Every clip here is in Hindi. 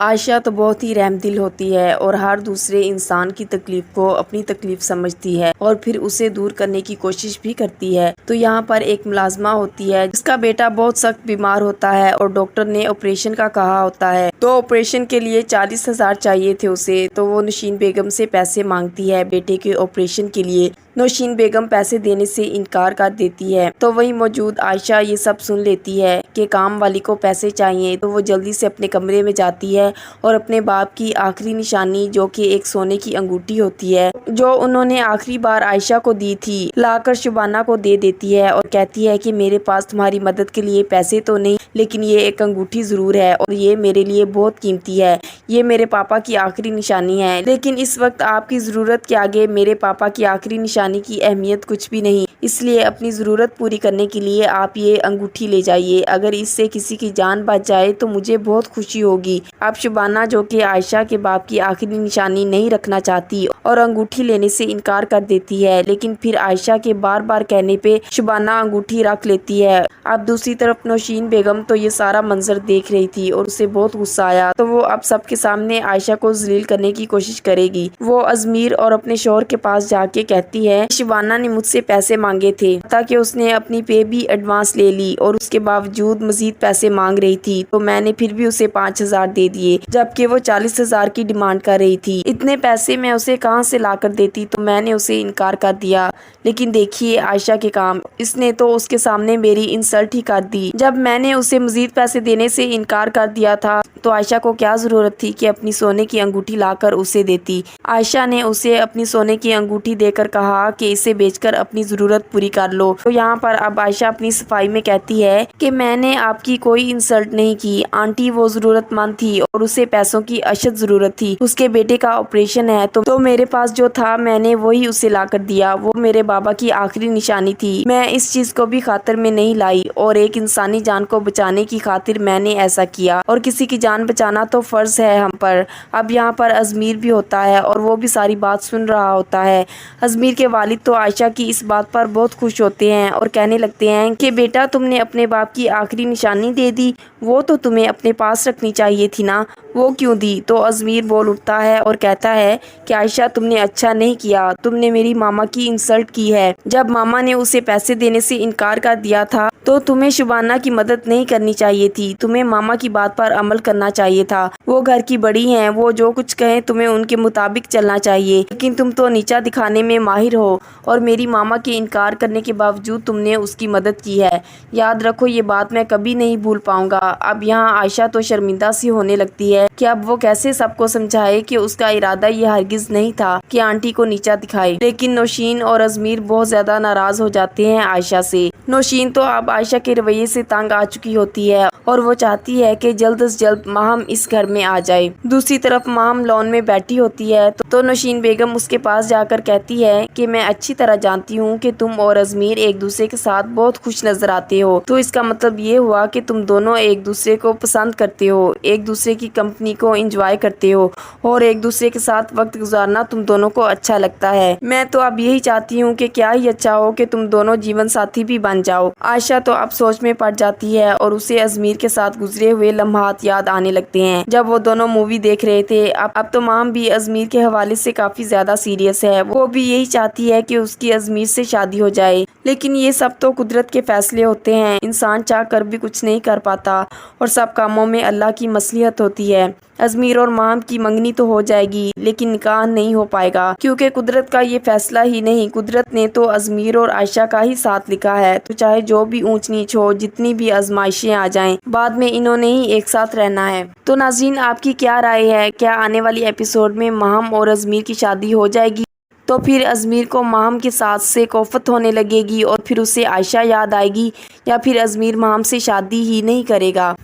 आयशा तो बहुत ही रहमदिल होती है और हर दूसरे इंसान की तकलीफ को अपनी तकलीफ समझती है और फिर उसे दूर करने की कोशिश भी करती है। तो यहाँ पर एक मुलाजमा होती है जिसका बेटा बहुत सख्त बीमार होता है और डॉक्टर ने ऑपरेशन का कहा होता है। तो ऑपरेशन के लिए 40,000 चाहिए थे उसे। तो वो नौशीन बेगम से पैसे मांगती है बेटे के ऑपरेशन के लिए। नौशीन बेगम पैसे देने से इनकार कर देती है। तो वही मौजूद आयशा ये सब सुन लेती है कि काम वाली को पैसे चाहिए। तो वो जल्दी से अपने कमरे में जाती है और अपने बाप की आखिरी निशानी जो कि एक सोने की अंगूठी होती है जो उन्होंने आखिरी बार आयशा को दी थी लाकर शुबाना को दे देती है और कहती है कि मेरे पास तुम्हारी मदद के लिए पैसे तो नहीं, लेकिन ये एक अंगूठी ज़रूर है और ये मेरे लिए बहुत कीमती है। ये मेरे पापा की आखिरी निशानी है, लेकिन इस वक्त आपकी ज़रूरत के आगे मेरे पापा की आखिरी निशानी की अहमियत कुछ भी नहीं। इसलिए अपनी ज़रूरत पूरी करने के लिए आप ये अंगूठी ले जाइए। अगर इससे किसी की जान बच जाए तो मुझे बहुत खुशी होगी। अब शुबाना जो कि आयशा के बाप की आखिरी निशानी नहीं रखना चाहती और अंगूठी लेने से इनकार कर देती है, लेकिन फिर आयशा के बार बार कहने पे शुबाना अंगूठी रख लेती है। अब दूसरी तरफ नौशीन बेगम तो ये सारा मंजर देख रही थी और उसे बहुत गुस्सा आया। तो वो अब सबके सामने आयशा को जलील करने की कोशिश करेगी। वो अजमीर और अपने शौहर के पास जाके कहती है शुबाना ने मुझसे पैसे मांगे थे ताकि उसने अपनी पे भी एडवांस ले ली और उसके बावजूद मजीद पैसे मांग रही थी। तो मैंने फिर भी उसे 5,000 दे दिए जबकि वो 40,000 की डिमांड कर रही थी। इतने पैसे मैं उसे कहां से ला कर देती, तो मैंने उसे इनकार कर दिया। लेकिन देखिए आयशा के काम, इसने तो उसके सामने मेरी इंसल्ट ही कर दी। जब मैंने उसे मजीद पैसे देने से इनकार कर दिया था तो आयशा को क्या जरूरत थी कि अपनी सोने की अंगूठी लाकर उसे देती। आयशा ने उसे अपनी सोने की अंगूठी देकर कहा कि इसे बेचकर अपनी जरूरत पूरी कर लो। तो यहाँ पर अब आयशा अपनी सफाई में कहती है कि मैंने आपकी कोई इंसल्ट नहीं की। आंटी वो जरूरतमंद थी और उसे पैसों की अशद जरूरत थी। उसके बेटे का ऑपरेशन है तो मेरे पास जो था मैंने वही उसे लाकर दिया। वो मेरे बाबा की आखिरी निशानी थी। मैं इस चीज को भी खातिर में नहीं लाई और एक इंसानी जान को बचाने की खातिर मैंने ऐसा किया और किसी की जान बचाना तो फर्ज है हम पर। अब यहाँ पर अजमीर भी होता है और वो भी सारी बात सुन रहा होता है। अजमीर के वालिद तो आयशा की इस बात पर बहुत खुश होते हैं और कहने लगते हैं कि बेटा तुमने अपने बाप की आखिरी निशानी दे दी, वो तो तुम्हें अपने पास रखनी चाहिए थी ना, वो क्यों दी। तो अजमीर बोल उठता है और कहता है कि आयशा तुमने अच्छा नहीं किया, तुमने मेरी मामा की इंसल्ट की है। जब मामा ने उसे पैसे देने से इनकार कर दिया था तो तुम्हें शुबाना की मदद नहीं करनी चाहिए थी। तुम्हें मामा की बात पर अमल करना चाहिए था। वो घर की बड़ी हैं, वो जो कुछ कहें तुम्हें उनके मुताबिक चलना चाहिए। लेकिन तुम तो नीचा दिखाने में माहिर हो और मेरी मामा के इनकार करने के बावजूद तुमने उसकी मदद की है। याद रखो ये बात मैं कभी नहीं भूल पाऊंगा। अब यहाँ आयशा तो शर्मिंदा सी होने लगती है कि अब वो कैसे सबको समझाए कि उसका इरादा ये हरगिज नहीं था कि आंटी को नीचा दिखाए। लेकिन नौशीन और अजमीर बहुत ज्यादा नाराज हो जाते हैं आयशा से। नौशीन तो अब आयशा के रवैये से तंग आ चुकी होती है और वो चाहती है कि जल्द से जल्द माहम इस घर में आ जाए। दूसरी तरफ माहम लॉन में बैठी होती है तो नौशीन बेगम उसके पास जाकर कहती है कि मैं अच्छी तरह जानती हूँ कि तुम और अजमीर एक दूसरे के साथ बहुत खुश नजर आते हो। तो इसका मतलब ये हुआ कि तुम दोनों एक दूसरे को पसंद करते हो, एक दूसरे की कंपनी को एंजॉय करते हो और एक दूसरे के साथ वक्त गुजारना तुम दोनों को अच्छा लगता है। मैं तो अब यही चाहती हूँ कि क्या ही अच्छा हो कि तुम दोनों जीवन साथी भी बन जाओ। आयशा तो अब सोच में पड़ जाती है और उसे अजमीर के साथ गुजरे हुए लम्हात याद आने लगते हैं जब वो दोनों मूवी देख रहे थे। अब तो माम भी अजमीर के हवाले से काफी ज्यादा सीरियस है। वो भी यही चाहती है कि उसकी अजमीर से शादी हो जाए, लेकिन ये सब तो कुदरत के फैसले होते हैं। इंसान चाह कर भी कुछ नहीं कर पाता और सब कामों में अल्लाह की मसलिहत होती है। अजमीर और माम की मंगनी तो हो जाएगी लेकिन निकाह नहीं हो पाएगा क्योंकि कुदरत का ये फैसला ही नहीं, कुदरत ने तो अजमीर और आयशा का ही साथ लिखा है। तो चाहे जो भी ऊंच नीच हो, जितनी भी आजमाइशें आ जाएं, बाद में इन्होंने ही एक साथ रहना है। तो नाज़रीन आपकी क्या राय है, क्या आने वाली एपिसोड में माहम और अजमीर की शादी हो जाएगी? तो फिर अजमीर को माहम के साथ से कोफत होने लगेगी और फिर उसे आयशा याद आएगी, या फिर अजमीर माहम से शादी ही नहीं करेगा?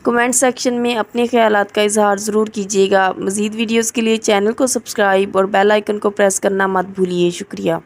कमेंट सेक्शन में अपने ख्यालात का इजहार ज़रूर कीजिएगा। मज़ीद वीडियोज़ के लिए चैनल को सब्सक्राइब और बेल आइकन को प्रेस करना मत भूलिए। शुक्रिया।